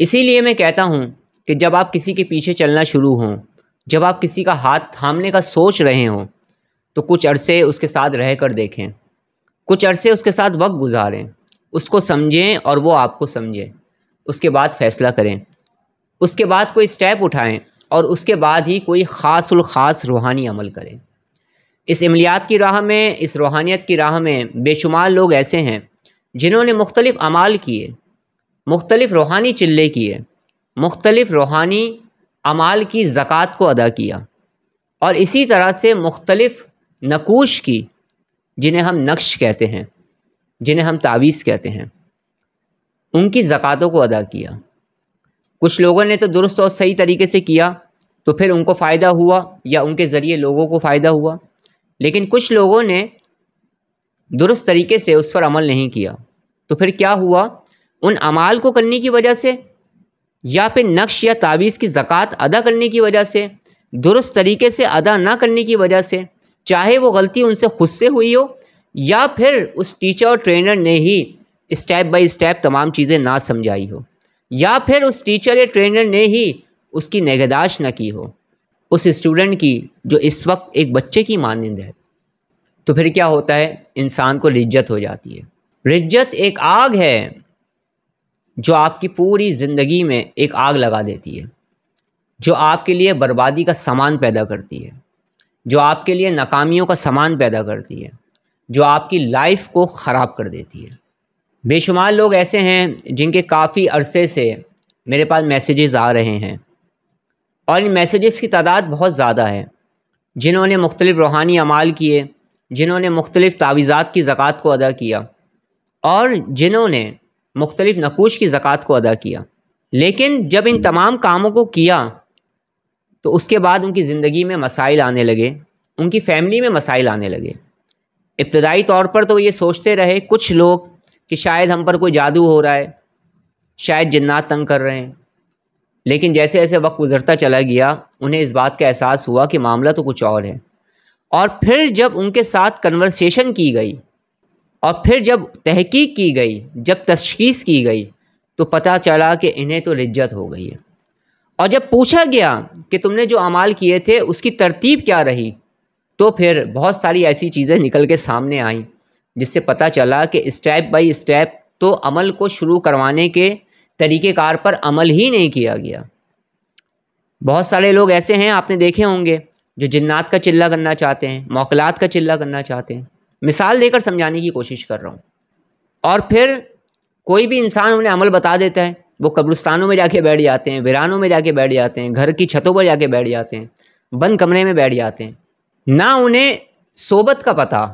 اسی لیے میں کہتا ہوں کہ جب آپ کسی کے پیچھے چلنا شروع ہوں، جب آپ کسی کا ہاتھ تھامنے کا سوچ رہے ہوں، تو کچھ عرصے اس کے ساتھ رہ کر دیکھیں، کچھ عرصے اس کے ساتھ وقت گزاریں، اس کو سمجھیں اور وہ آپ کو سمجھے، اس کے بعد فیصلہ کریں، اس کے بعد کوئی سٹیپ اٹھائیں اور اس کے بعد ہی کوئی خاص الخاص روحانی عمل کریں۔ اس عملیات کی راہ میں، اس روحانیت کی راہ میں بے شمار لوگ ایسے ہیں جنہوں نے مختلف اعمال کیے، مختلف روحانی چلے کیے، مختلف روحانی اعمال کی زکوٰۃ کو ادا کیا، اور اسی طرح سے مختلف نقوش کی، جنہیں ہم نقش کہتے ہیں، جنہیں ہم تعویذ کہتے ہیں، ان کی زکوٰۃوں کو ادا کیا۔ کچھ لوگوں نے تو درست اور صحیح طریقے سے کیا تو پھر ان کو فائدہ ہوا یا ان کے ذریعے لوگوں کو فائدہ ہوا، لیکن کچھ لوگوں نے درست طریقے سے اس پر عمل نہیں کیا تو پھر کیا ہوا؟ ان اعمال کو کرنے کی وجہ سے یا پھر نقش یا تعویذ کی زکوٰۃ ادا کرنے کی وجہ سے، درست طریقے سے ادا نہ کرنے کی وجہ سے، چاہے وہ غلطی ان سے خود سے ہوئی ہو یا پھر اس ٹیچر اور ٹرینر نے ہی اسٹیپ بائی اسٹیپ تمام چیزیں نہ سمجھائی ہو، یا پھر اس ٹیچر یا ٹرینر نے ہی اس کی نگہداشت نہ کی ہو، اس اسٹوڈنٹ کی جو اس وقت ایک بچے کی مانند ہے، تو پھر کیا ہوتا ہے؟ انسان کو رجت ہو جاتی ہے۔ رجت ایک آگ ہے جو آپ کی پوری زندگی میں ایک آگ لگا دیتی ہے، جو آپ کے لیے بربادی کا سامان پیدا کرتی ہے، جو آپ کے لیے ناکامیوں کا سامان پیدا کرتی ہے، جو آپ کی لائف کو خراب کر دیتی ہے۔ بے شمار لوگ ایسے ہیں جن کے کافی عرصے سے میرے پاس میسیجز آ رہے ہیں، اور ان میسیجز کی تعداد بہت زیادہ ہے، جنہوں نے مختلف روحانی اعمال کیے، جنہوں نے مختلف تعویذات کی زکوٰۃ کو ادا کیا، اور جنہوں نے مختلف نقوش کی زکوٰۃ کو ادا کیا، لیکن جب ان تمام کاموں کو کیا تو اس کے بعد ان کی زندگی میں مسائل آنے لگے، ان کی فیملی میں مسائل آنے لگے۔ ابتدائی طور پر تو یہ سوچتے رہے کچھ لوگ کہ شاید ہم پر کوئی جادو ہو رہا ہے، شاید جنات تنگ کر رہے ہیں، لیکن جیسے جیسے وقت گزرتا چلا گیا انہیں اس بات کا احساس ہوا کہ معاملہ تو کچھ اور ہے، اور پھر جب ان کے ساتھ کنورسیشن کی گئی اور پھر جب تحقیق کی گئی، جب تشخیص کی گئی، تو پتہ چلا کہ انہیں تو رجت ہو گئی ہے۔ اور جب پوچھا گیا کہ تم نے جو اعمال کیے تھے اس کی ترتیب کیا رہی، تو پھر بہت ساری ایسی چیزیں نکل کے سامنے آئیں جس سے پتہ چلا کہ اسٹیپ بائی اسٹیپ تو عمل کو شروع کروانے کے طریقہ کار پر عمل ہی نہیں کیا گیا۔ بہت سارے لوگ ایسے ہیں، آپ نے دیکھے ہوں گے، جو جنات کا چلہ کرنا چاہتے ہیں، موکلات کا چلہ کرنا چاہتے ہیں۔ مثال دے کر سمجھانے کی کوشش کر رہا ہوں۔ اور پھر کوئی بھی انسان انہیں عمل بتا دیتا ہے، وہ قبرستانوں میں جا کے بیٹھ جاتے ہیں، ویرانوں میں جا کے بیٹھ جاتے ہیں، گھر کی چھتوں پر جا کے بیٹھ جاتے ہیں، بند کمرے میں بیٹھ جاتے ہیں، نہ انہیں صحبت کا پتہ،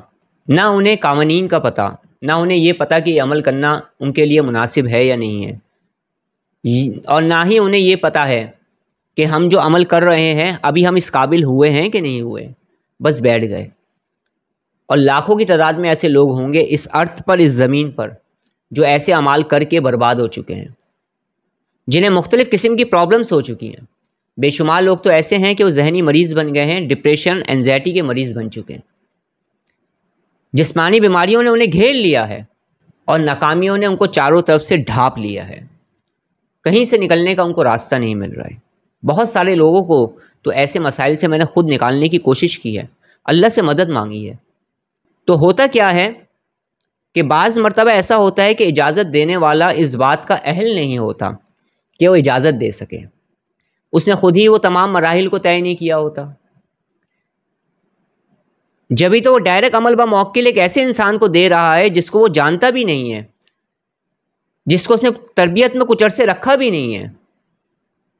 نہ انہیں قوانین کا پتہ، نہ انہیں یہ پتہ کہ یہ عمل کرنا ان کے لیے مناسب ہے یا نہیں ہے، اور نہ ہی انہیں یہ پتہ ہے کہ ہم جو عمل کر رہے ہیں ابھی ہم اس قابل ہوئے ہیں کہ نہیں ہوئے، بس بیٹھ گئے۔ اور لاکھوں کی تعداد میں ایسے لوگ ہوں گے اس ارتھ پر، اس زمین پر، جو ایسے اعمال کر کے برباد ہو چکے ہیں، جنہیں مختلف قسم کی پرابلمس ہو چکی ہیں۔ بے شمار لوگ تو ایسے ہیں کہ وہ ذہنی مریض بن گئے ہیں، ڈپریشن، اینزائٹی کے مریض بن چکے ہیں، جسمانی بیماریوں نے انہیں گھیر لیا ہے اور ناکامیوں نے ان کو چاروں طرف سے ڈھانپ لیا ہے، کہیں سے نکلنے کا ان کو راستہ نہیں مل رہا ہے۔ بہت سارے لوگوں کو تو ایسے مسائل سے میں نے خود نکالنے کی کوشش کی ہے، اللہ سے مدد مانگی ہے۔ تو ہوتا کیا ہے کہ بعض مرتبہ ایسا ہوتا ہے کہ اجازت دینے والا اس بات کا اہل نہیں ہوتا کہ وہ اجازت دے سکے، اس نے خود ہی وہ تمام مراحل کو طے نہیں کیا ہوتا۔ جبھی تو وہ ڈائریکٹ عمل بموکل ایک ایسے انسان کو دے رہا ہے جس کو وہ جانتا بھی نہیں ہے، جس کو اس نے تربیت میں کچھ عرصے رکھا بھی نہیں ہے۔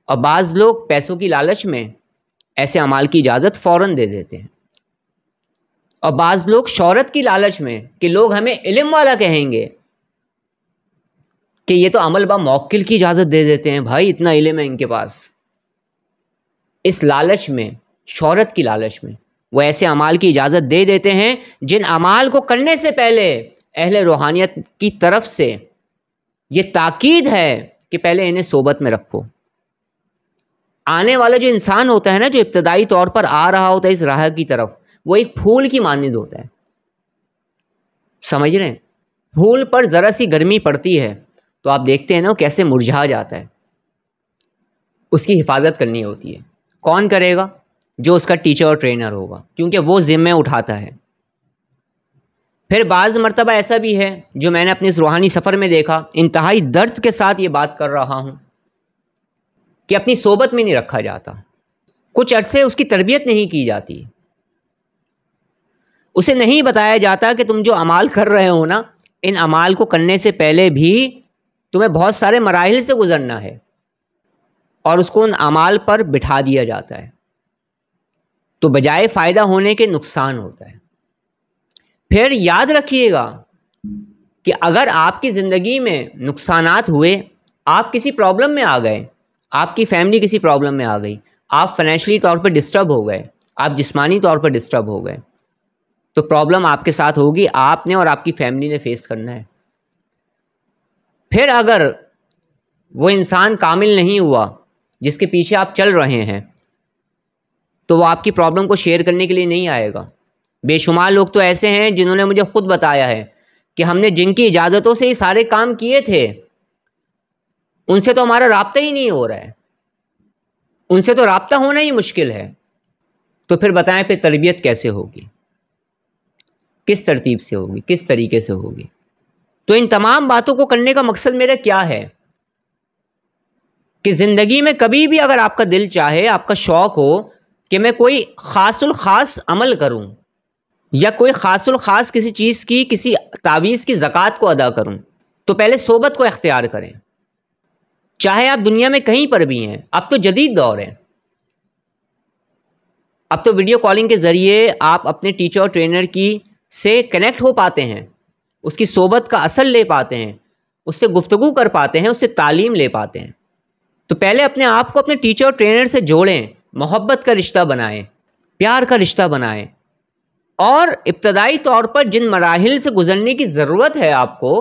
اور بعض لوگ پیسوں کی لالچ میں ایسے اعمال کی اجازت فوراً دے دیتے ہیں، اور بعض لوگ شہرت کی لالچ میں کہ لوگ ہمیں علم والا کہیں گے کہ یہ تو عمل بموکل کی اجازت دے دیتے ہیں، بھائی اتنا علم ہے ان کے پاس۔ اس لالچ میں، شہرت کی لالچ میں، وہ ایسے اعمال کی اجازت دے دیتے ہیں جن اعمال کو کرنے سے پہلے اہل روحانیت کی طرف سے یہ تاکید ہے کہ پہلے انہیں صحبت میں رکھو۔ آنے والا جو انسان ہوتا ہے نا، جو ابتدائی طور پر آ رہا ہوتا ہے اس راہ کی طرف، وہ ایک پھول کی مانند ہوتا ہے، سمجھ رہے ہیں؟ پھول پر ذرا سی گرمی پڑتی ہے تو آپ دیکھتے ہیں نا وہ کیسے مرجھا جاتا ہے، اس کی حفاظت کرنی ہوتی ہے۔ کون کرے گا؟ جو اس کا ٹیچر اور ٹرینر ہوگا، کیونکہ وہ ذمہ اٹھاتا ہے۔ پھر بعض مرتبہ ایسا بھی ہے جو میں نے اپنے اس روحانی سفر میں دیکھا، انتہائی درد کے ساتھ یہ بات کر رہا ہوں، کہ اپنی صحبت میں نہیں رکھا جاتا، کچھ عرصے اس کی تربیت نہیں کی جاتی، اسے نہیں بتایا جاتا کہ تم جو اعمال کر رہے ہو نا، ان اعمال کو کرنے سے پہلے بھی تمہیں بہت سارے مراحل سے گزرنا ہے، اور اس کو ان اعمال پر بٹھا دیا جاتا ہے، تو بجائے فائدہ ہونے کے نقصان ہوتا ہے۔ پھر یاد رکھیے گا کہ اگر آپ کی زندگی میں نقصانات ہوئے، آپ کسی پرابلم میں آ گئے، آپ کی فیملی کسی پرابلم میں آ گئی، آپ فائنینشلی طور پر ڈسٹرب ہو گئے، آپ جسمانی طور پر ڈسٹرب ہو گئے، تو پرابلم آپ کے ساتھ ہوگی، آپ نے اور آپ کی فیملی نے فیس کرنا ہے۔ پھر اگر وہ انسان کامل نہیں ہوا جس کے پیچھے آپ چل رہے ہیں، تو وہ آپ کی پرابلم کو شیئر کرنے کے لیے نہیں آئے گا۔ بے شمار لوگ تو ایسے ہیں جنہوں نے مجھے خود بتایا ہے کہ ہم نے جن کی اجازتوں سے یہ سارے کام کیے تھے، ان سے تو ہمارا رابطہ ہی نہیں ہو رہا ہے، ان سے تو رابطہ ہونا ہی مشکل ہے۔ تو پھر بتائیں، پھر تربیت کیسے ہوگی؟ کس ترتیب سے ہوگی؟ کس طریقے سے ہوگی؟ تو ان تمام باتوں کو کرنے کا مقصد میرا کیا ہے کہ زندگی میں کبھی بھی اگر آپ کا دل چاہے، آپ کا شوق ہو کہ میں کوئی خاص الخاص عمل کروں، یا کوئی خاص الخاص کسی چیز کی، کسی تعویذ کی زکوٰۃ کو ادا کروں، تو پہلے صحبت کو اختیار کریں۔ چاہے آپ دنیا میں کہیں پر بھی ہیں، اب تو جدید دور ہے، اب تو ویڈیو کالنگ کے ذریعے آپ اپنے ٹیچر اور ٹرینر کی سے کنیکٹ ہو پاتے ہیں، اس کی صحبت کا اثر لے پاتے ہیں، اس سے گفتگو کر پاتے ہیں، اس سے تعلیم لے پاتے ہیں۔ تو پہلے اپنے آپ کو اپنے ٹیچر اور ٹرینر سے جوڑیں، محبت کا رشتہ بنائیں، پیار کا رشتہ بنائیں، اور ابتدائی طور پر جن مراحل سے گزرنے کی ضرورت ہے آپ کو،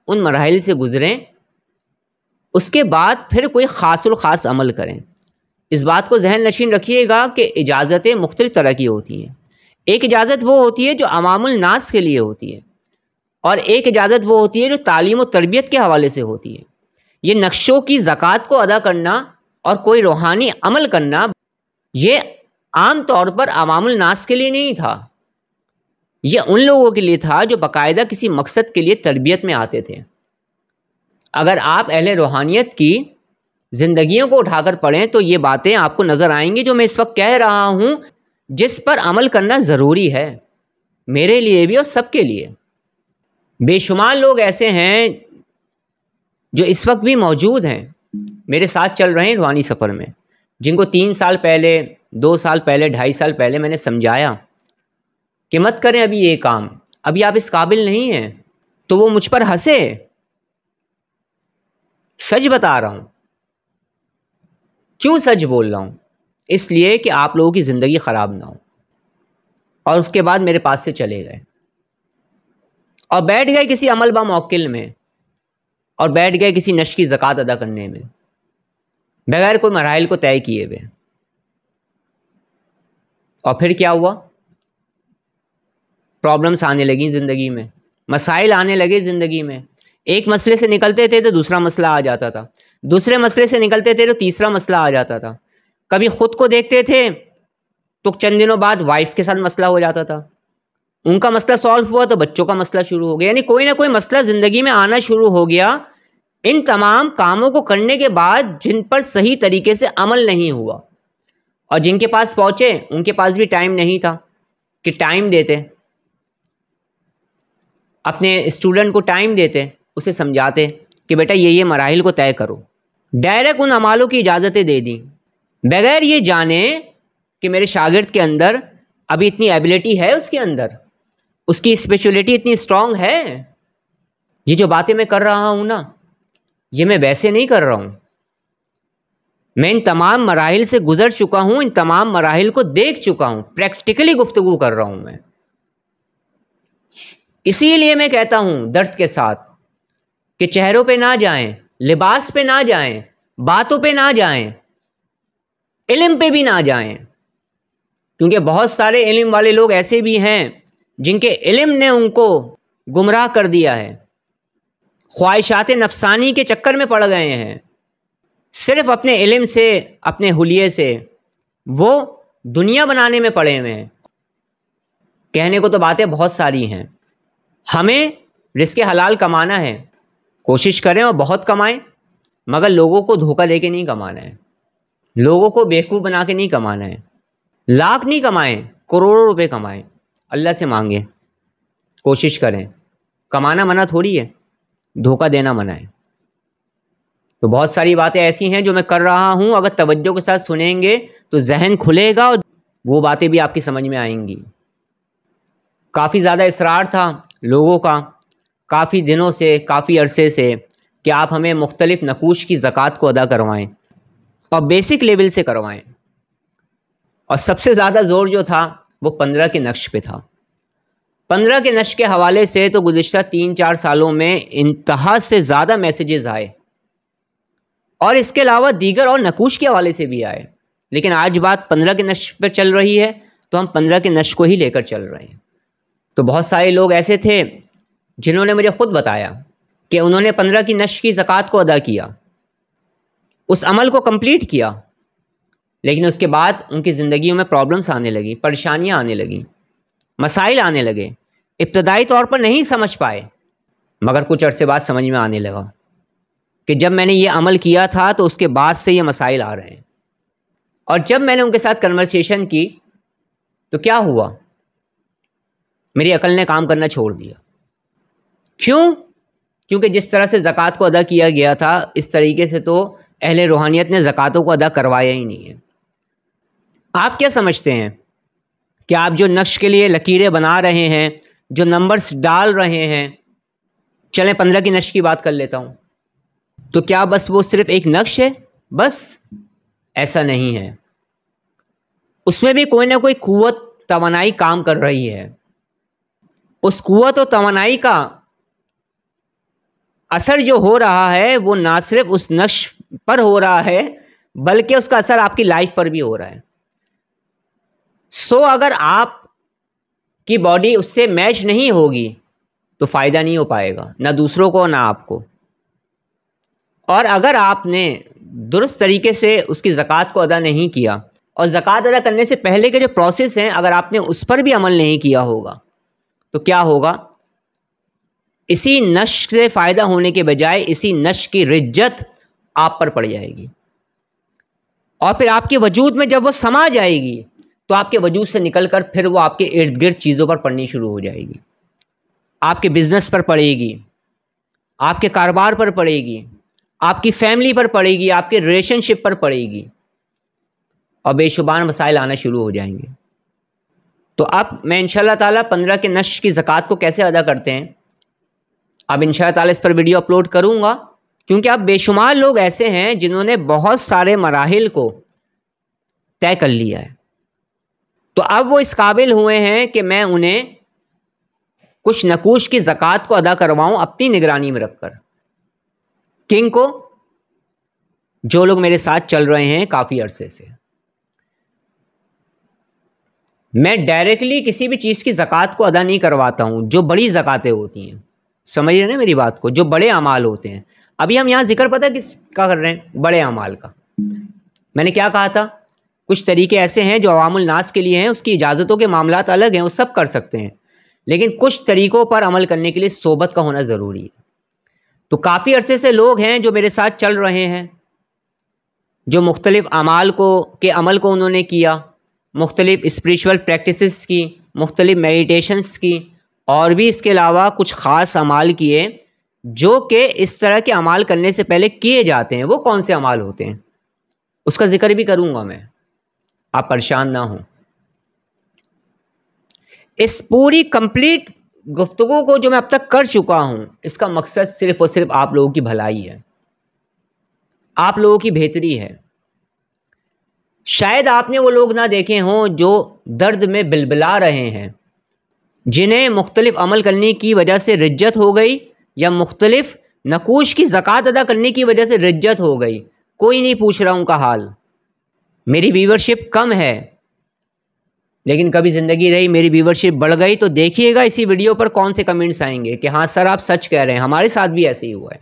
ان مراحل سے گزریں، اس کے بعد پھر کوئی خاص الخاص عمل کریں۔ اس بات کو ذہن نشین رکھیے گا کہ اجازتیں مختلف طرح کی ہوتی ہیں۔ ایک اجازت وہ ہوتی ہے جو عوام الناس کے لیے ہوتی ہے، اور ایک اجازت وہ ہوتی ہے جو تعلیم و تربیت کے حوالے سے ہوتی ہے۔ یہ نقشوں کی زکوٰۃ کو ادا کرنا اور کوئی روحانی عمل کرنا، یہ عام طور پر عوام الناس کے لیے نہیں تھا، یہ ان لوگوں کے لیے تھا جو باقاعدہ کسی مقصد کے لیے تربیت میں آتے تھے۔ اگر آپ اہل روحانیت کی زندگیوں کو اٹھا کر پڑھیں تو یہ باتیں آپ کو نظر آئیں گی جو میں اس وقت کہہ رہا ہوں، جس پر عمل کرنا ضروری ہے، میرے لیے بھی اور سب کے لیے۔ بے شمار لوگ ایسے ہیں جو اس وقت بھی موجود ہیں، میرے ساتھ چل رہے ہیں روحانی سفر میں، جن کو 3 سال پہلے، 2 سال پہلے، 2.5 سال پہلے میں نے سمجھایا کہ مت کریں ابھی یہ کام، ابھی آپ اس قابل نہیں ہیں، تو وہ مجھ پر ہنسے۔ سچ بتا رہا ہوں۔ کیوں سچ بول رہا ہوں؟ اس لیے کہ آپ لوگوں کی زندگی خراب نہ ہو۔ اور اس کے بعد میرے پاس سے چلے گئے اور بیٹھ گئے کسی عمل با موکل میں، اور بیٹھ گئے کسی نشر کی زکوٰۃ ادا کرنے میں، بغیر کوئی مراحل کو طے کیے ہوئے۔ اور پھر کیا ہوا؟ پرابلمس آنے لگیں زندگی میں، مسائل آنے لگے زندگی میں۔ ایک مسئلے سے نکلتے تھے تو دوسرا مسئلہ آ جاتا تھا، دوسرے مسئلے سے نکلتے تھے تو تیسرا مسئلہ آ جاتا تھا۔ کبھی خود کو دیکھتے تھے تو چند دنوں بعد وائف کے ساتھ مسئلہ ہو جاتا تھا، ان کا مسئلہ سالو ہوا تو بچوں کا مسئلہ شروع ہو گیا، یعنی کوئی نہ کوئی مسئلہ زندگی میں آنا شروع ہو گیا۔ ان تمام کاموں کو کرنے کے بعد جن پر صحیح طریقے سے عمل نہیں ہوا، اور جن کے پاس پہنچے ان کے پاس بھی ٹائم نہیں تھا کہ ٹائم دیتے، اپنے اسٹوڈنٹ کو ٹائم دیتے، اسے سمجھاتے کہ بیٹا یہ مراحل کو طے کرو، ڈائریکٹ ان اعمالوں کی اجازتیں دے دیں، بغیر یہ جانے کہ میرے شاگرد کے اندر ابھی اتنی ایبلٹی ہے، اس کے اندر اس کی اسپیشلٹی اتنی اسٹرانگ ہے۔ یہ جو باتیں میں کر رہا ہوں نا، یہ میں ویسے نہیں کر رہا ہوں، میں ان تمام مراحل سے گزر چکا ہوں، ان تمام مراحل کو دیکھ چکا ہوں، پریکٹیکلی گفتگو کر رہا ہوں میں۔ اسی لیے میں کہتا ہوں درد کے ساتھ کہ چہروں پہ نہ جائیں، لباس پہ نہ جائیں، باتوں پہ نہ جائیں، علم پہ بھی نہ جائیں، کیونکہ بہت سارے علم والے لوگ ایسے بھی ہیں جن کے علم نے ان کو گمراہ کر دیا ہے، خواہشات نفسانی کے چکر میں پڑ گئے ہیں۔ صرف اپنے علم سے، اپنے حلیے سے وہ دنیا بنانے میں پڑے ہوئے ہیں۔ کہنے کو تو باتیں بہت ساری ہیں، ہمیں رزق حلال کمانا ہے، کوشش کریں اور بہت کمائیں، مگر لوگوں کو دھوکہ دے کے نہیں کمانا ہے، لوگوں کو بیوقوف بنا کے نہیں کمانا ہے۔ لاکھ نہیں کمائیں، کروڑوں روپے کمائیں، اللہ سے مانگیں، کوشش کریں۔ کمانا منع تھوڑی ہے، دھوکہ دینا منع ہے۔ تو بہت ساری باتیں ایسی ہیں جو میں کر رہا ہوں، اگر توجہ کے ساتھ سنیں گے تو ذہن کھلے گا اور وہ باتیں بھی آپ کی سمجھ میں آئیں گی۔ کافی زیادہ اصرار تھا لوگوں کا کافی دنوں سے، کافی عرصے سے، کہ آپ ہمیں مختلف نقوش کی زکوٰۃ کو ادا کروائیں اور بیسک لیول سے کروائیں، اور سب سے زیادہ زور جو تھا وہ 15 کے نقش پہ تھا۔ 15 کے نقش کے حوالے سے تو گزشتہ 3-4 سالوں میں انتہا سے زیادہ میسیجز آئے، اور اس کے علاوہ دیگر اور نقوش کے حوالے سے بھی آئے، لیکن آج بات 15 کے نقش پر چل رہی ہے تو ہم 15 کے نقش کو ہی لے کر چل رہے ہیں۔ تو بہت سارے لوگ ایسے تھے جنہوں نے مجھے خود بتایا کہ انہوں نے 15 کی نقش کی زکوٰۃ کو ادا کیا، اس عمل کو کمپلیٹ کیا، لیکن اس کے بعد ان کی زندگیوں میں پرابلمس آنے لگی، پریشانیاں آنے لگیں، مسائل آنے لگے۔ ابتدائی طور پر نہیں سمجھ پائے، مگر کچھ عرصے بعد سمجھ میں آنے لگا کہ جب میں نے یہ عمل کیا تھا تو اس کے بعد سے یہ مسائل آ رہے ہیں۔ اور جب میں نے ان کے ساتھ کنورسیشن کی تو کیا ہوا؟ میری عقل نے کام کرنا چھوڑ دیا۔ کیوں؟ کیونکہ جس طرح سے زکوٰۃ کو ادا کیا گیا تھا اس طریقے سے تو اہل روحانیت نے زکوٰۃوں کو ادا کروایا ہی نہیں ہے۔ آپ کیا سمجھتے ہیں کہ آپ جو نقش کے لیے لکیریں بنا رہے ہیں، جو نمبرز ڈال رہے ہیں، چلیں 15 کی نقش کی بات کر لیتا ہوں، تو کیا بس وہ صرف ایک نقش ہے؟ بس ایسا نہیں ہے، اس میں بھی کوئی نہ کوئی قوت توانائی کام کر رہی ہے۔ اس قوت و توانائی کا اثر جو ہو رہا ہے وہ نہ صرف اس نقش پر ہو رہا ہے بلکہ اس کا اثر آپ کی لائف پر بھی ہو رہا ہے۔ اگر آپ کی باڈی اس سے میچ نہیں ہوگی تو فائدہ نہیں ہو پائے گا، نہ دوسروں کو نہ آپ کو۔ اور اگر آپ نے درست طریقے سے اس کی زکوٰۃ کو ادا نہیں کیا، اور زکوٰۃ ادا کرنے سے پہلے کے جو پروسیس ہیں اگر آپ نے اس پر بھی عمل نہیں کیا ہوگا تو کیا ہوگا؟ اسی نشق سے فائدہ ہونے کے بجائے اسی نشق کی رجت آپ پر پڑ جائے گی، اور پھر آپ کے وجود میں جب وہ سما جائے گی تو آپ کے وجود سے نکل کر پھر وہ آپ کے ارد گرد چیزوں پر پڑنی شروع ہو جائے گی۔ آپ کے بزنس پر پڑے گی، آپ کے کاروبار پر پڑے گی، آپ کی فیملی پر پڑے گی، آپ کے ریلیشن شپ پر پڑے گی، اور بے شمار مسائل آنا شروع ہو جائیں گے۔ تو اب میں انشاءاللہ تعالیٰ 15 کے نشق کی زکوٰۃ کو کیسے ادا کرتے ہیں، اب انشاءاللہ تعالیٰ اس پر ویڈیو اپلوڈ کروں گا، کیونکہ اب بے شمار لوگ ایسے ہیں جنہوں نے بہت سارے مراحل کو طے کر لیا ہے، تو اب وہ اس قابل ہوئے ہیں کہ میں انہیں کچھ نقوش کی زکوٰۃ کو ادا کرواؤں اپنی نگرانی میں رکھ کر۔ کنگ کو؟ جو لوگ میرے ساتھ چل رہے ہیں کافی عرصے سے۔ میں ڈائریکٹلی کسی بھی چیز کی زکوٰۃ کو ادا نہیں کرواتا ہوں، جو بڑی زکوٰتیں ہوتی ہیں، سمجھ رہے ہیں نا میری بات کو، جو بڑے اعمال ہوتے ہیں۔ ابھی ہم یہاں ذکر پتہ کس کا کر رہے ہیں؟ بڑے اعمال کا۔ میں نے کیا کہا تھا؟ کچھ طریقے ایسے ہیں جو عوام الناس کے لیے ہیں، اس کی اجازتوں کے معاملات الگ ہیں، وہ سب کر سکتے ہیں، لیکن کچھ طریقوں پر عمل کرنے کے لیے صحبت کا ہونا ضروری ہے۔ تو کافی عرصے سے لوگ ہیں جو میرے ساتھ چل رہے ہیں، جو مختلف اعمال کے عمل کو انہوں نے کیا، مختلف اسپریچول پریکٹسز کی، مختلف میڈیٹیشنز کی، اور بھی اس کے علاوہ کچھ خاص اعمال کیے جو کہ اس طرح کے اعمال کرنے سے پہلے کیے جاتے ہیں۔ وہ کون سے اعمال ہوتے ہیں اس کا ذکر بھی کروں گا میں، آپ پریشان نہ ہوں۔ اس پوری کمپلیٹ گفتگو کو جو میں اب تک کر چکا ہوں، اس کا مقصد صرف اور صرف آپ لوگوں کی بھلائی ہے، آپ لوگوں کی بہتری ہے۔ شاید آپ نے وہ لوگ نہ دیکھے ہوں جو درد میں بلبلا رہے ہیں، جنہیں مختلف عمل کرنے کی وجہ سے رجت ہو گئی، یا مختلف نقوش کی زکوٰۃ ادا کرنے کی وجہ سے رجت ہو گئی، کوئی نہیں پوچھ رہا ان کا حال۔ میری ویورشپ کم ہے، لیکن کبھی زندگی رہی میری ویورشپ بڑھ گئی تو دیکھیے گا اسی ویڈیو پر کون سے کمنٹس آئیں گے کہ ہاں سر آپ سچ کہہ رہے ہیں، ہمارے ساتھ بھی ایسے ہی ہوا ہے۔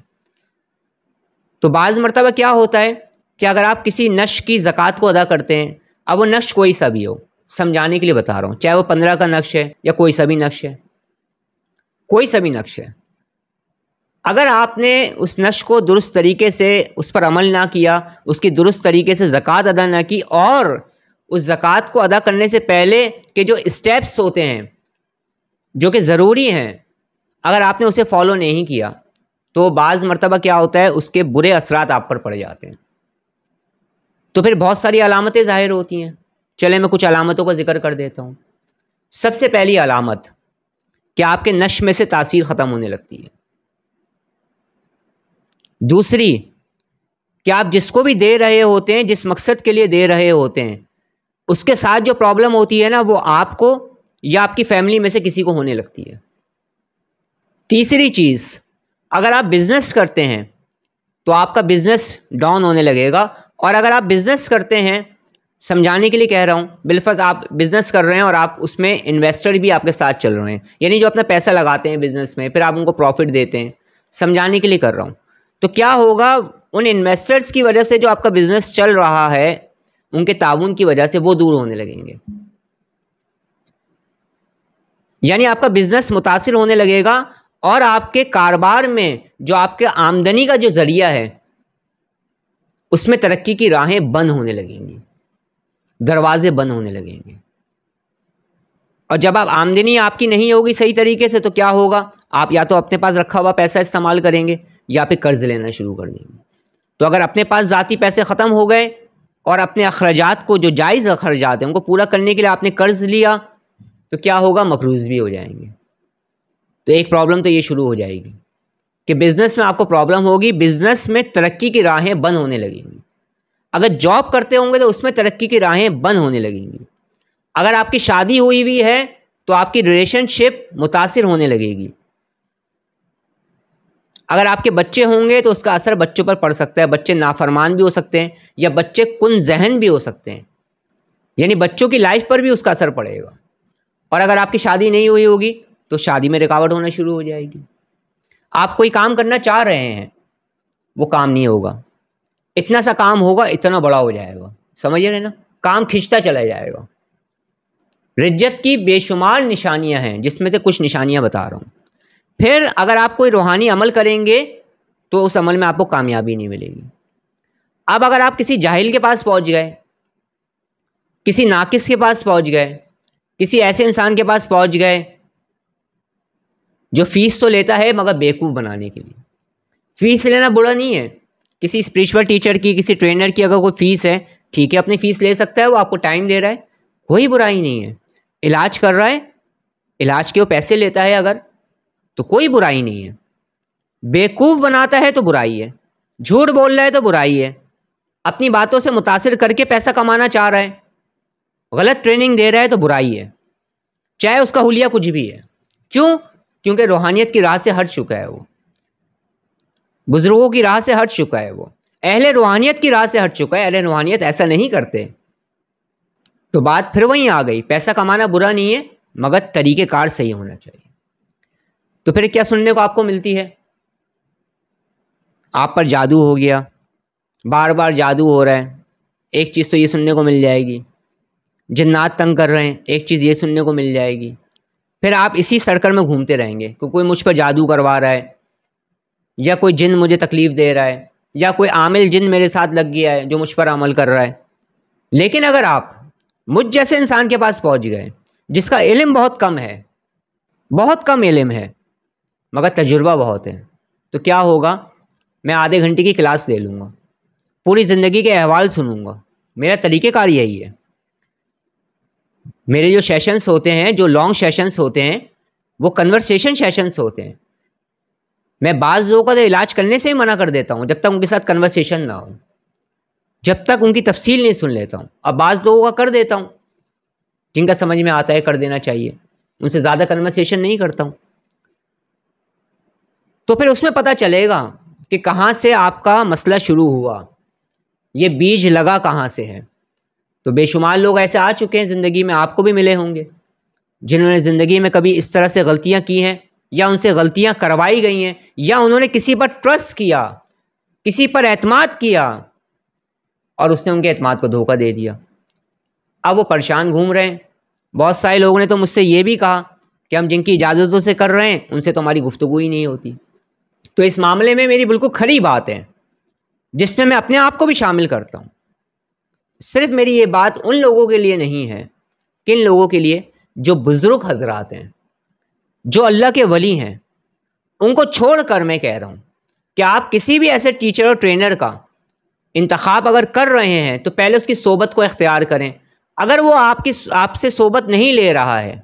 تو بعض مرتبہ کیا ہوتا ہے کہ اگر آپ کسی نش کی زکوٰۃ کو ادا کرتے ہیں، اب وہ نش کوئی سا بھی ہو، سمجھانے کے لیے بتا رہا ہوں، چاہے وہ 15 کا نقش ہے یا کوئی سا بھی نقش ہے، کوئی سا بھی نقش ہے، اگر آپ نے اس نش کو درست طریقے سے اس پر عمل نہ کیا، اس کی درست طریقے سے زکوٰۃ ادا نہ کی، اور اس زکوٰۃ کو ادا کرنے سے پہلے کے جو اسٹیپس ہوتے ہیں جو کہ ضروری ہیں، اگر آپ نے اسے فالو نہیں کیا تو بعض مرتبہ کیا ہوتا ہے، اس کے برے اثرات آپ پر پڑ جاتے ہیں۔ تو پھر بہت ساری علامتیں ظاہر ہوتی ہیں، چلے میں کچھ علامتوں کا ذکر کر دیتا ہوں۔ سب سے پہلی علامت کہ آپ کے نش میں سے تاثیر ختم ہونے لگتی ہے۔ دوسری کہ آپ جس کو بھی دے رہے ہوتے ہیں، جس مقصد کے لیے دے رہے ہوتے ہیں، اس کے ساتھ جو پرابلم ہوتی ہے نا، وہ آپ کو یا آپ کی فیملی میں سے کسی کو ہونے لگتی ہے۔ تیسری چیز، اگر آپ بزنس کرتے ہیں تو آپ کا بزنس ڈاؤن ہونے لگے گا، اور اگر آپ بزنس کرتے ہیں، سمجھانے کے لیے کہہ رہا ہوں، بالفرض آپ بزنس کر رہے ہیں اور آپ اس میں انویسٹر بھی آپ کے ساتھ چل رہے ہیں، یعنی جو اپنا پیسہ لگاتے ہیں بزنس میں، پھر آپ ان کو پروفٹ دیتے ہیں، سمجھانے کے لیے کر رہا ہوں، تو کیا ہوگا، ان انویسٹرز کی وجہ سے جو آپ کا بزنس چل رہا ہے، ان کے تعاون کی وجہ سے وہ دور ہونے لگیں گے، یعنی آپ کا بزنس متاثر ہونے لگے گا، اور آپ کے کاروبار میں جو آپ کے آمدنی کا جو ذریعہ ہے، اس میں ترقی کی راہیں بند ہونے لگیں گی، دروازے بند ہونے لگیں گے۔ اور جب آپ آمدنی آپ کی نہیں ہوگی صحیح طریقے سے، تو کیا ہوگا، آپ یا تو اپنے پاس رکھا ہوا پیسہ استعمال کریں گے یا پھر قرض لینا شروع کر دیں گے۔ تو اگر اپنے پاس ذاتی پیسے ختم ہو گئے اور اپنے اخراجات کو، جو جائز اخراجات ہیں، ان کو پورا کرنے کے لیے آپ نے قرض لیا، تو کیا ہوگا، مقروض بھی ہو جائیں گے۔ تو ایک پرابلم تو یہ شروع ہو جائے گی کہ بزنس میں آپ کو پرابلم ہوگی، بزنس میں ترقی کی راہیں بند ہونے لگیں گی۔ اگر جاب کرتے ہوں گے تو اس میں ترقی کی راہیں بند ہونے لگیں گی۔ اگر آپ کی شادی ہوئی ہوئی ہے تو آپ کی ریلیشن شپ متاثر ہونے لگے گی۔ اگر آپ کے بچے ہوں گے تو اس کا اثر بچوں پر پڑ سکتا ہے، بچے نافرمان بھی ہو سکتے ہیں یا بچے کن ذہن بھی ہو سکتے ہیں، یعنی بچوں کی لائف پر بھی اس کا اثر پڑے گا۔ اور اگر آپ کی شادی نہیں ہوئی ہوگی تو شادی میں رکاوٹ ہونا شروع ہو جائے گی۔ آپ کوئی کام کرنا چاہ رہے ہیں، وہ کام نہیں ہوگا، اتنا سا کام ہوگا، اتنا بڑا ہو جائے گا، سمجھ رہے ہیں نا، کام کھنچتا چلا جائے گا۔ رجت کی بے شمار نشانیاں ہیں، جس میں سے کچھ نشانیاں بتا رہا ہوں۔ پھر اگر آپ کوئی روحانی عمل کریں گے تو اس عمل میں آپ کو کامیابی نہیں ملے گی۔ اب اگر آپ کسی جاہل کے پاس پہنچ گئے، کسی ناقص کے پاس پہنچ گئے، کسی ایسے انسان کے پاس پہنچ گئے جو فیس تو لیتا ہے مگر بیوقوف بنانے کے لیے، فیس لینا برا نہیں ہے، کسی اسپریچول ٹیچر کی، کسی ٹرینر کی اگر کوئی فیس ہے، ٹھیک ہے، اپنی فیس لے سکتا ہے، وہ آپ کو ٹائم دے رہا ہے، کوئی برائی نہیں ہے، علاج کر رہا ہے، علاج کے وہ پیسے لیتا ہے اگر، تو کوئی برائی نہیں ہے۔ بیوقوف بناتا ہے تو برائی ہے، جھوٹ بول رہا ہے تو برائی ہے، اپنی باتوں سے متاثر کر کے پیسہ کمانا چاہ رہا ہے، غلط ٹریننگ دے رہا ہے تو برائی ہے، چاہے اس کا حلیہ کچھ بھی ہے۔ کیوں؟ کیونکہ روحانیت کی راہ سے ہٹ چکا ہے، وہ بزرگوں کی راہ سے ہٹ چکا ہے، وہ اہل روحانیت کی راہ سے ہٹ چکا ہے۔ اہل روحانیت ایسا نہیں کرتے۔ تو بات پھر وہیں آ گئی، پیسہ کمانا برا نہیں ہے مگر طریقہ کار صحیح ہونا چاہیے۔ تو پھر کیا سننے کو آپ کو ملتی ہے؟ آپ پر جادو ہو گیا، بار بار جادو ہو رہا ہے، ایک چیز تو یہ سننے کو مل جائے گی، جنات تنگ کر رہے ہیں، ایک چیز یہ سننے کو مل جائے گی۔ پھر آپ اسی سرکل میں گھومتے رہیں گے کہ کوئی مجھ پر جادو کروا رہا ہے، یا کوئی جن مجھے تکلیف دے رہا ہے، یا کوئی عامل جن میرے ساتھ لگ گیا ہے جو مجھ پر عمل کر رہا ہے۔ لیکن اگر آپ مجھ جیسے انسان کے پاس پہنچ گئے جس کا علم بہت کم ہے، بہت کم علم ہے مگر تجربہ بہت ہے، تو کیا ہوگا، میں آدھے گھنٹے کی کلاس لے لوں گا، پوری زندگی کے احوال سنوں گا، میرا طریقہ کار یہی ہے۔ میرے جو سیشنز ہوتے ہیں، جو لانگ سیشنز ہوتے ہیں، وہ کنورسیشن سیشنز ہوتے ہیں۔ میں بعض لوگوں کا تو علاج کرنے سے ہی منع کر دیتا ہوں جب تک ان کے ساتھ کنورسیشن نہ ہو، جب تک ان کی تفصیل نہیں سن لیتا ہوں۔ اب بعض لوگوں کا کر دیتا ہوں، جن کا سمجھ میں آتا ہے کر دینا چاہیے، ان سے زیادہ کنورسیشن نہیں کرتا ہوں۔ تو پھر اس میں پتہ چلے گا کہ کہاں سے آپ کا مسئلہ شروع ہوا، یہ بیج لگا کہاں سے ہے۔ تو بے شمار لوگ ایسے آ چکے ہیں زندگی میں، آپ کو بھی ملے ہوں گے، جنہوں نے زندگی میں کبھی اس طرح سے غلطیاں کی ہیں، یا ان سے غلطیاں کروائی گئی ہیں، یا انہوں نے کسی پر ٹرسٹ کیا، کسی پر اعتماد کیا، اور اس نے ان کے اعتماد کو دھوکہ دے دیا. اب وہ پریشان گھوم رہے ہیں. بہت سارے لوگوں نے تو مجھ سے یہ بھی کہا کہ ہم جن کی اجازتوں سے کر رہے ہیں ان سے تو ہماری گفتگو ہی نہیں ہوتی. تو اس معاملے میں میری بالکل کھری بات ہے جس میں اپنے آپ کو بھی شامل کرتا ہوں. صرف میری یہ بات ان لوگوں کے لیے نہیں ہے، کن لوگوں کے لیے جو بزرگ حضرات ہیں، جو اللہ کے ولی ہیں، ان کو چھوڑ کر میں کہہ رہا ہوں کہ آپ کسی بھی ایسے ٹیچر اور ٹرینر کا انتخاب اگر کر رہے ہیں تو پہلے اس کی صحبت کو اختیار کریں. اگر وہ آپ سے صحبت نہیں لے رہا ہے،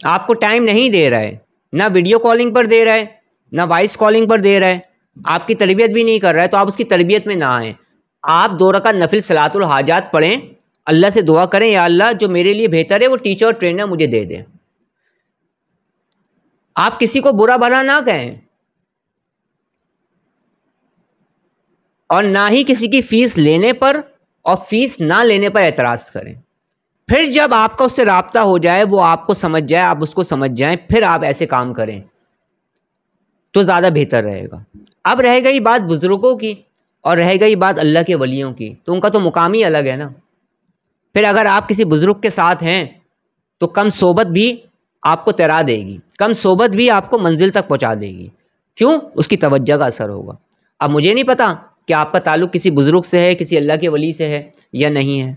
آپ کو ٹائم نہیں دے رہا ہے، نہ ویڈیو کالنگ پر دے رہا ہے نہ وائس کالنگ پر دے رہا ہے، آپ کی تربیت بھی نہیں کر رہا ہے، تو آپ اس کی تربیت میں نہ آئیں. آپ 2 رکعت نفل صلاۃ الحاجات پڑھیں، اللہ سے دعا کریں یا اللہ جو میرے لیے بہتر ہے وہ ٹیچر اور ٹرینر مجھے دے دیں. آپ کسی کو برا بھلا نہ کہیں اور نہ ہی کسی کی فیس لینے پر اور فیس نہ لینے پر اعتراض کریں. پھر جب آپ کا اس سے رابطہ ہو جائے، وہ آپ کو سمجھ جائے، آپ اس کو سمجھ جائیں، پھر آپ ایسے کام کریں تو زیادہ بہتر رہے گا. اب رہ گئی بات بزرگوں کی اور رہ گئی بات اللہ کے ولیوں کی، تو ان کا تو مقام ہی الگ ہے نا. پھر اگر آپ کسی بزرگ کے ساتھ ہیں تو کم صحبت بھی آپ کو تیرا دے گی، کم صحبت بھی آپ کو منزل تک پہنچا دے گی. کیوں؟ اس کی توجہ کا اثر ہوگا. اب مجھے نہیں پتا کہ آپ کا تعلق کسی بزرگ سے ہے، کسی اللہ کے ولی سے ہے یا نہیں ہے.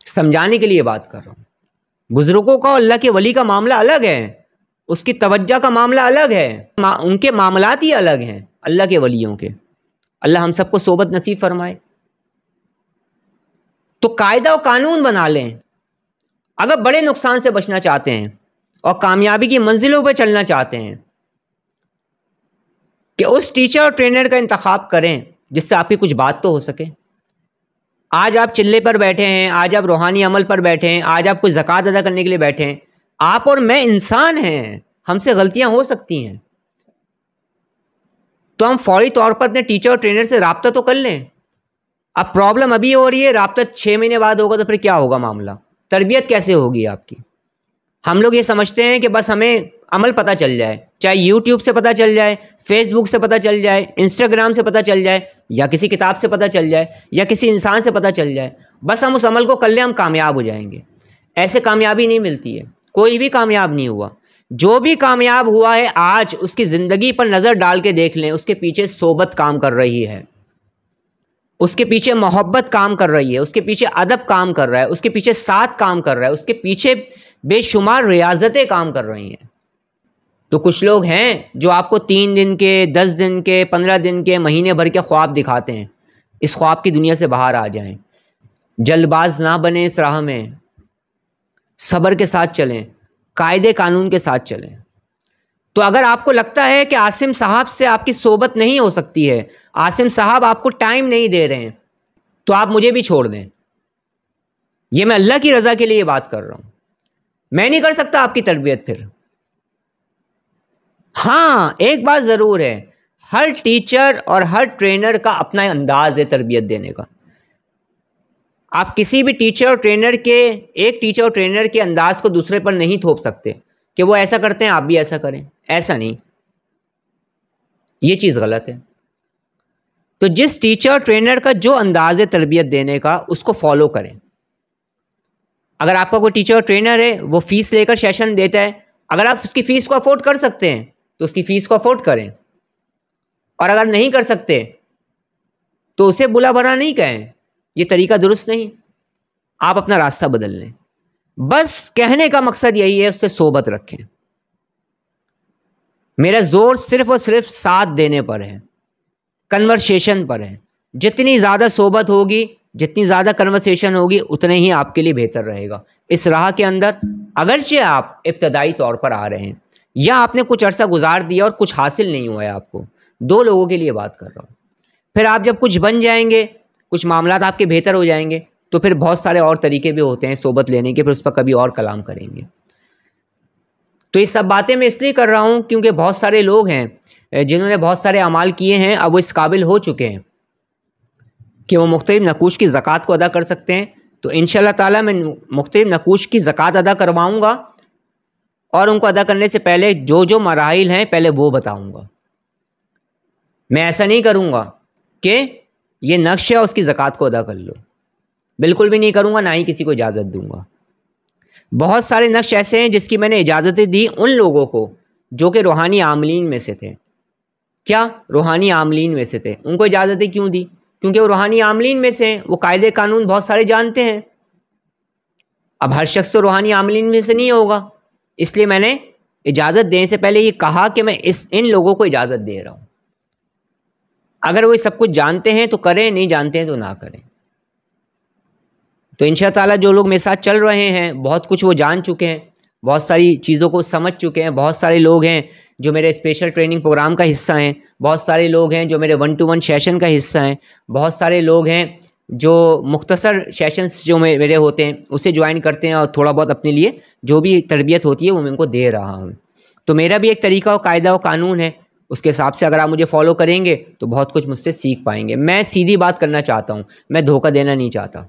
سمجھانے کے لیے بات کر رہا ہوں. بزرگوں کا اور اللہ کے ولی کا معاملہ الگ ہے، اس کی توجہ کا معاملہ الگ ہے، ان کے معاملات ہی الگ ہیں اللہ کے ولیوں کے. اللہ ہم سب کو صحبت نصیب فرمائے. تو قاعدہ و قانون بنا لیں. اگر بڑے نقصان سے بچنا چاہتے ہیں اور کامیابی کی منزلوں پہ چلنا چاہتے ہیں کہ اس ٹیچر اور ٹرینر کا انتخاب کریں جس سے آپ کی کچھ بات تو ہو سکے. آج آپ چلے پر بیٹھے ہیں، آج آپ روحانی عمل پر بیٹھے ہیں، آج آپ کوئی زکوٰۃ ادا کرنے کے لیے بیٹھے ہیں. آپ اور میں انسان ہیں، ہم سے غلطیاں ہو سکتی ہیں. تو ہم فوری طور پر اپنے ٹیچر اور ٹرینر سے رابطہ تو کر لیں. اب پرابلم ابھی ہو رہی ہے، رابطہ 6 مہینے بعد ہوگا تو پھر کیا ہوگا معاملہ؟ تربیت کیسے ہوگی آپ کی؟ ہم لوگ یہ سمجھتے ہیں کہ بس ہمیں عمل پتہ چل جائے، چاہے یوٹیوب سے پتہ چل جائے، فیس بک سے پتہ چل جائے، انسٹاگرام سے پتہ چل جائے، یا کسی کتاب سے پتہ چل جائے، یا کسی انسان سے پتہ چل جائے، بس ہم اس عمل کو کر لیں ہم کامیاب ہو جائیں گے. ایسے کامیابی نہیں ملتی ہے. کوئی بھی کامیاب نہیں ہوا. جو بھی کامیاب ہوا ہے آج اس کی زندگی پر نظر ڈال کے دیکھ لیں، اس کے پیچھے صحبت کام کر رہی ہے، اس کے پیچھے محبت کام کر رہی ہے، اس کے پیچھے ادب کام کر رہا ہے، اس کے پیچھے ساتھ کام کر رہا ہے، اس کے پیچھے بے شمار ریاضتیں کام کر رہی ہیں. تو کچھ لوگ ہیں جو آپ کو 3 دن کے، 10 دن کے، 15 دن کے، مہینے بھر کے خواب دکھاتے ہیں. اس خواب کی دنیا سے باہر آ جائیں. جلد باز نہ بنیں اس راہ میں، صبر کے ساتھ چلیں، قاعدے قانون کے ساتھ چلیں. تو اگر آپ کو لگتا ہے کہ عاصم صاحب سے آپ کی صحبت نہیں ہو سکتی ہے، عاصم صاحب آپ کو ٹائم نہیں دے رہے ہیں، تو آپ مجھے بھی چھوڑ دیں. یہ میں اللہ کی رضا کے لیے بات کر رہا ہوں. میں نہیں کر سکتا آپ کی تربیت. پھر ہاں ایک بات ضرور ہے، ہر ٹیچر اور ہر ٹرینر کا اپنا انداز ہے تربیت دینے کا. آپ کسی بھی ٹیچر اور ٹرینر کے، ایک ٹیچر اور ٹرینر کے انداز کو دوسرے پر نہیں تھوپ سکتے کہ وہ ایسا کرتے ہیں آپ بھی ایسا کریں. ایسا نہیں، یہ چیز غلط ہے. تو جس ٹیچر اور ٹرینر کا جو انداز ہے تربیت دینے کا اس کو فالو کریں. اگر آپ کا کوئی ٹیچر اور ٹرینر ہے وہ فیس لے کر سیشن دیتا ہے، اگر آپ اس کی فیس کو افورڈ کر سکتے ہیں تو اس کی فیس کو افورڈ کریں، اور اگر نہیں کر سکتے تو اسے بلا بھلا نہیں کہیں. یہ طریقہ درست نہیں. آپ اپنا راستہ بدل لیں. بس کہنے کا مقصد یہی ہے، اس سے صحبت رکھیں. میرا زور صرف اور صرف ساتھ دینے پر ہے، کنورسیشن پر ہے. جتنی زیادہ صحبت ہوگی، جتنی زیادہ کنورسیشن ہوگی، اتنے ہی آپ کے لیے بہتر رہے گا. اس راہ کے اندر اگرچہ آپ ابتدائی طور پر آ رہے ہیں یا آپ نے کچھ عرصہ گزار دیا اور کچھ حاصل نہیں ہوا ہے آپ کو، 2 لوگوں کے لیے بات کر رہا ہوں. پھر آپ جب کچھ بن جائیں گے، کچھ معاملات آپ کے بہتر ہو جائیں گے، تو پھر بہت سارے اور طریقے بھی ہوتے ہیں صحبت لینے کے، پھر اس پر کبھی اور کلام کریں گے. تو یہ سب باتیں میں اس لیے کر رہا ہوں کیونکہ بہت سارے لوگ ہیں جنہوں نے بہت سارے اعمال کیے ہیں، اب وہ اس قابل ہو چکے ہیں کہ وہ مختلف نقوش کی زکوٰۃ کو ادا کر سکتے ہیں. تو انشاءاللہ تعالیٰ میں مختلف نقوش کی زکوٰۃ ادا کرواؤں گا، اور ان کو ادا کرنے سے پہلے جو جو مراحل ہیں پہلے وہ بتاؤں گا. میں ایسا نہیں کروں گا کہ یہ نقش ہے اس کی زکوٰۃ کو ادا کر لو، بالکل بھی نہیں کروں گا، نہ ہی کسی کو اجازت دوں گا۔ بہت سارے نقش ایسے ہیں جس کی میں نے اجازتیں دی ان لوگوں کو جو کہ روحانی عاملین میں سے تھے۔ کیا؟ روحانی عاملین میں سے تھے۔ ان کو اجازتیں کیوں دی؟ کیونکہ وہ روحانی عاملین میں سے ہیں، وہ قاعدے قانون بہت سارے جانتے ہیں۔ اب ہر شخص تو روحانی عاملین میں سے نہیں ہوگا، اس لیے میں نے اجازت دینے سے پہلے یہ کہا کہ میں ان لوگوں کو اجازت دے رہا ہوں۔ اگر وہ سب کچھ جانتے ہیں تو کریں، نہیں جانتے ہیں تو نہ کریں۔ تو انشاء تعالیٰ جو لوگ میرے ساتھ چل رہے ہیں بہت کچھ وہ جان چکے ہیں، بہت ساری چیزوں کو سمجھ چکے ہیں۔ بہت سارے لوگ ہیں جو میرے اسپیشل ٹریننگ پروگرام کا حصہ ہیں، بہت سارے لوگ ہیں جو میرے 1 to 1 سیشن کا حصہ ہیں، بہت سارے لوگ ہیں جو مختصر سیشنز جو میرے ہوتے ہیں اسے جوائن کرتے ہیں، اور تھوڑا بہت اپنے لیے جو بھی تربیت ہوتی ہے وہ میں ان کو دے رہا ہوں۔ تو میرا بھی ایک طریقہ و قاعدہ و قانون ہے، اس کے حساب سے اگر آپ مجھے فالو کریں گے تو بہت کچھ مجھ سے سیکھ پائیں گے۔ میں سیدھی بات کرنا چاہتا ہوں، میں دھوکہ دینا نہیں چاہتا۔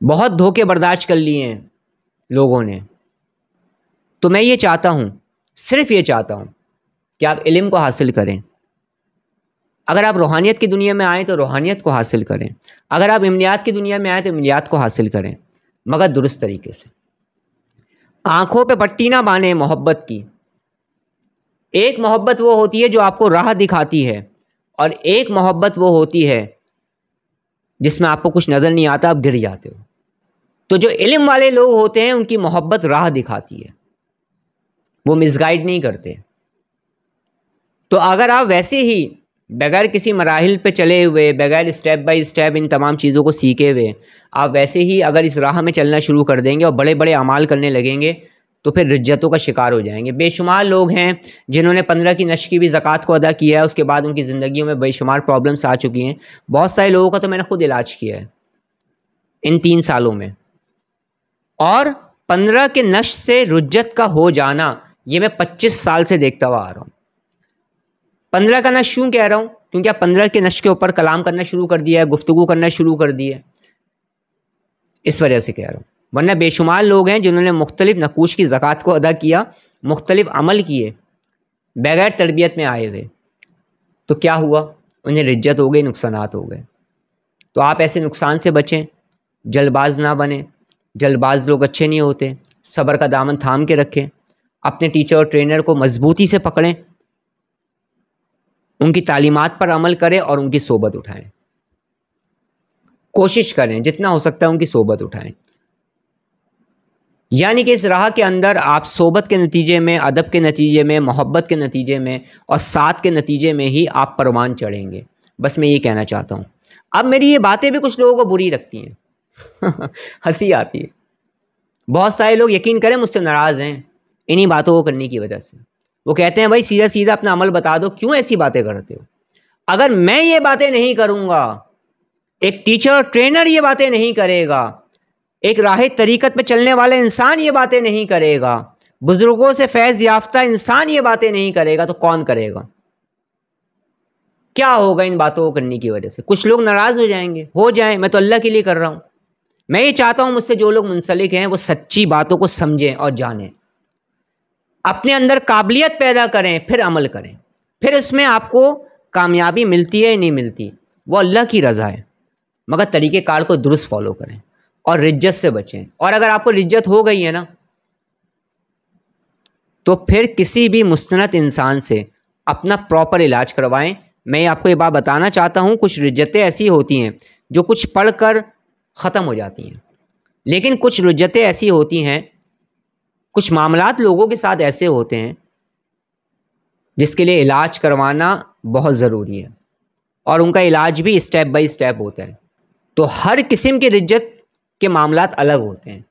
بہت دھوکے برداشت کر لیے ہیں لوگوں نے، تو میں یہ چاہتا ہوں، صرف یہ چاہتا ہوں کہ آپ علم کو حاصل کریں۔ اگر آپ روحانیت کی دنیا میں آئیں تو روحانیت کو حاصل کریں، اگر آپ عملیات کی دنیا میں آئیں تو عملیات کو حاصل کریں، مگر درست طریقے سے۔ آنکھوں پہ پٹی نہ باندھیں محبت کی۔ ایک محبت وہ ہوتی ہے جو آپ کو راہ دکھاتی ہے، اور ایک محبت وہ ہوتی ہے جس میں آپ کو کچھ نظر نہیں آتا، آپ گر جاتے ہو۔ تو جو علم والے لوگ ہوتے ہیں ان کی محبت راہ دکھاتی ہے، وہ مس گائیڈ نہیں کرتے۔ تو اگر آپ ویسے ہی بغیر کسی مراحل پہ چلے ہوئے، بغیر اسٹیپ بائی اسٹیپ ان تمام چیزوں کو سیکھے ہوئے آپ ویسے ہی اگر اس راہ میں چلنا شروع کر دیں گے اور بڑے بڑے اعمال کرنے لگیں گے تو پھر رجتوں کا شکار ہو جائیں گے۔ بے شمار لوگ ہیں جنہوں نے 15 کی نشر کی بھی زکوٰۃ کو ادا کیا ہے، اس کے بعد ان کی زندگیوں میں بے شمار پرابلمس آ چکی ہیں۔ بہت سارے لوگوں کا تو میں نے خود علاج کیا ہے ان 3 سالوں میں۔ اور 15 کے نشر سے رجت کا ہو جانا یہ میں 25 سال سے دیکھتا ہوا آ رہا ہوں۔ 15 کا نشر کیوں کہہ رہا ہوں؟ کیونکہ آپ 15 کے نشر کے اوپر کلام کرنا شروع کر دیا ہے، گفتگو کرنا شروع کر دی ہے، اس وجہ سے کہہ رہا ہوں۔ ورنہ بے شمار لوگ ہیں جنہوں نے مختلف نقوش کی زکوٰۃ کو ادا کیا، مختلف عمل کیے بغیر تربیت میں آئے ہوئے، تو کیا ہوا؟ انہیں رجت ہو گئی، نقصانات ہو گئے۔ تو آپ ایسے نقصان سے بچیں، جلد باز نہ بنیں۔ جلد باز لوگ اچھے نہیں ہوتے۔ صبر کا دامن تھام کے رکھیں، اپنے ٹیچر اور ٹرینر کو مضبوطی سے پکڑیں، ان کی تعلیمات پر عمل کریں اور ان کی صحبت اٹھائیں۔ کوشش کریں جتنا ہو سکتا ہے ان کی صحبت اٹھائیں، یعنی کہ اس راہ کے اندر آپ صحبت کے نتیجے میں، ادب کے نتیجے میں، محبت کے نتیجے میں اور ساتھ کے نتیجے میں ہی آپ پروان چڑھیں گے۔ بس میں یہ کہنا چاہتا ہوں۔ اب میری یہ باتیں بھی کچھ لوگوں کو بری لگتی ہیں ہنسی آتی ہے۔ بہت سارے لوگ یقین کریں مجھ سے ناراض ہیں انہی باتوں کو کرنے کی وجہ سے۔ وہ کہتے ہیں بھائی سیدھا سیدھا اپنا عمل بتا دو، کیوں ایسی باتیں کرتے ہو؟ اگر میں یہ باتیں نہیں کروں گا، ایک ٹیچر اور ٹرینر یہ باتیں نہیں کرے گا، ایک راہ طریقت پہ چلنے والا انسان یہ باتیں نہیں کرے گا، بزرگوں سے فیض یافتہ انسان یہ باتیں نہیں کرے گا، تو کون کرے گا؟ کیا ہوگا ان باتوں کو کرنے کی وجہ سے؟ کچھ لوگ ناراض ہو جائیں گے، ہو جائیں، میں تو اللہ کے لیے کر رہا ہوں۔ میں یہ چاہتا ہوں مجھ سے جو لوگ منسلک ہیں وہ سچی باتوں کو سمجھیں اور جانیں، اپنے اندر قابلیت پیدا کریں، پھر عمل کریں۔ پھر اس میں آپ کو کامیابی ملتی ہے نہیں ملتی وہ اللہ کی رضا ہے، مگر طریقہ کار کو درست فالو کریں اور رجت سے بچیں۔ اور اگر آپ کو رجت ہو گئی ہے نا تو پھر کسی بھی مستند انسان سے اپنا پراپر علاج کروائیں۔ میں آپ کو یہ بات بتانا چاہتا ہوں، کچھ رجتیں ایسی ہوتی ہیں جو کچھ پڑھ کر ختم ہو جاتی ہیں، لیکن کچھ رجتیں ایسی ہوتی ہیں، کچھ معاملات لوگوں کے ساتھ ایسے ہوتے ہیں جس کے لیے علاج کروانا بہت ضروری ہے، اور ان کا علاج بھی اسٹیپ بائی اسٹیپ ہوتا ہے۔ تو ہر قسم کے رجت کے معاملات الگ ہوتے ہیں۔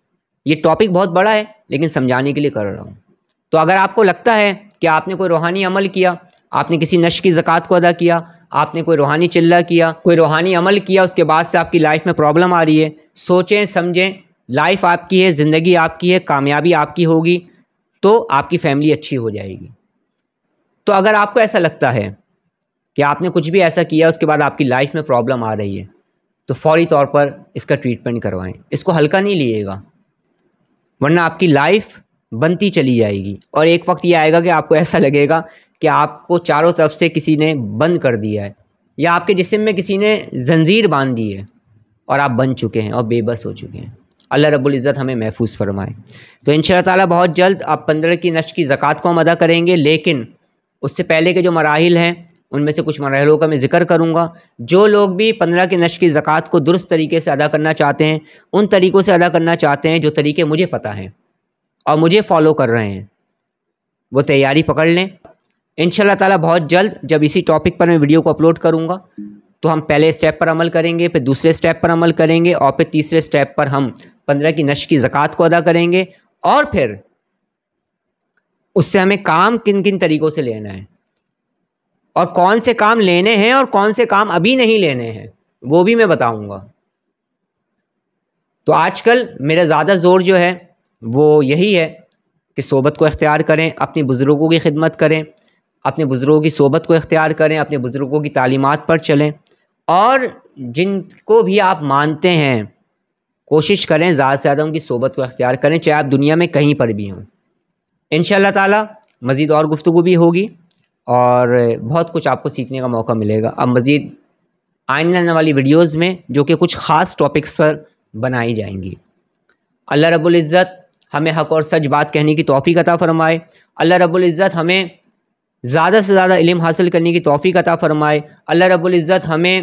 یہ ٹاپک بہت بڑا ہے لیکن سمجھانے کے لیے کر رہا ہوں۔ تو اگر آپ کو لگتا ہے کہ آپ نے کوئی روحانی عمل کیا، آپ نے کسی نشر کی زکوٰۃ کو ادا کیا، آپ نے کوئی روحانی چلہ کیا، کوئی روحانی عمل کیا، اس کے بعد سے آپ کی لائف میں پرابلم آ رہی ہے، سوچیں سمجھیں، لائف آپ کی ہے، زندگی آپ کی ہے، کامیابی آپ کی ہوگی تو آپ کی فیملی اچھی ہو جائے گی۔ تو اگر آپ کو ایسا لگتا ہے کہ آپ نے کچھ بھی ایسا کیا اس کے بعد آپ کی لائف میں پرابلم آ رہی ہے تو فوری طور پر اس کا ٹریٹمنٹ کروائیں، اس کو ہلکا نہیں لیے گا، ورنہ آپ کی لائف بنتی چلی جائے گی اور ایک وقت یہ آئے گا کہ آپ کو ایسا لگے گا کہ آپ کو چاروں طرف سے کسی نے بند کر دیا ہے، یا آپ کے جسم میں کسی نے زنجیر باندھ دی ہے اور آپ بن چکے ہیں اور بے بس ہو چکے ہیں۔ اللہ رب العزت ہمیں محفوظ فرمائے۔ تو انشاءاللہ تعالیٰ بہت جلد آپ 15 کی نشر کی زکوٰۃ کو ہم ادا کریں گے، لیکن اس سے پہلے کے جو مراحل ہیں ان میں سے کچھ مراحلوں کا میں ذکر کروں گا۔ جو لوگ بھی 15 کی نشر کی زکوٰۃ کو درست طریقے سے ادا کرنا چاہتے ہیں، ان طریقوں سے ادا کرنا چاہتے ہیں جو طریقے مجھے پتہ ہیں اور مجھے فالو کر رہے ہیں، وہ تیاری پکڑ لیں۔ انشاءاللہ تعالیٰ بہت جلد جب اسی ٹاپک پر میں ویڈیو کو اپلوڈ کروں گا تو ہم پہلے اسٹیپ پر عمل کریں گے، پھر دوسرے اسٹیپ پر عمل کریں گے، اور پھر تیسرے اسٹیپ پر ہم 15 کی نشر کی زکوٰۃ کو ادا کریں گے، اور پھر اس سے ہمیں کام کن کن طریقوں سے لینا ہے اور کون سے کام لینے ہیں اور کون سے کام ابھی نہیں لینے ہیں وہ بھی میں بتاؤں گا۔ تو آج کل میرا زیادہ زور جو ہے وہ یہی ہے کہ صحبت کو اختیار کریں، اپنی بزرگوں کی خدمت کریں، اپنے بزرگوں کی صحبت کو اختیار کریں، اپنے بزرگوں کی تعلیمات پر چلیں، اور جن کو بھی آپ مانتے ہیں کوشش کریں زیادہ سے زیادہ ان کی صحبت کو اختیار کریں، چاہے آپ دنیا میں کہیں پر بھی ہوں۔ انشاءاللہ تعالیٰ مزید اور گفتگو بھی ہوگی اور بہت کچھ آپ کو سیکھنے کا موقع ملے گا۔ اب مزید آئندہ آنے والی ویڈیوز میں جو کہ کچھ خاص ٹاپکس پر بنائی جائیں گی۔ اللہ رب العزت ہمیں حق اور سچ بات کہنے کی توفیق عطا فرمائے۔ اللہ رب العزت ہمیں زیادہ سے زیادہ علم حاصل کرنے کی توفیق عطا فرمائے۔ اللہ رب العزت ہمیں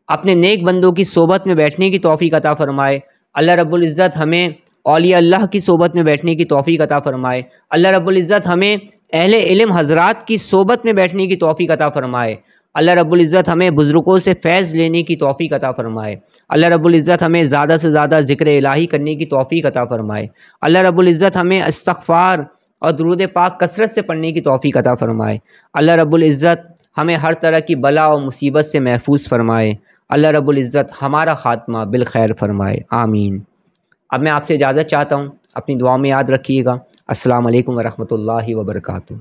اپنے نیک بندوں کی صحبت میں بیٹھنے کی توفیق عطا فرمائے۔ اللہ رب العزت ہمیں اولیاء اللہ کی صحبت میں بیٹھنے کی توفیق عطا فرمائے۔ اللہ رب العزت ہمیں اہل علم حضرات کی صحبت میں بیٹھنے کی توفیق عطا فرمائے۔ اللہ رب العزت ہمیں بزرگوں سے فیض لینے کی توفیق عطا فرمائے۔ اللہ رب العزت ہمیں زیادہ سے زیادہ ذکر الہی کرنے کی توفیق عطا فرمائے۔ اللہ رب العزت ہمیں استغفار اور درود پاک کثرت سے پڑھنے کی توفیق عطا فرمائے۔ اللہ رب العزت ہمیں ہر طرح کی بلا اور مصیبت سے محفوظ فرمائے۔ اللہ رب العزت ہمارا خاتمہ بالخیر فرمائے، آمین۔ اب میں آپ سے اجازت چاہتا ہوں، اپنی دعاؤں میں یاد رکھیے گا۔ السلام علیکم ورحمۃ اللہ وبرکاتہ۔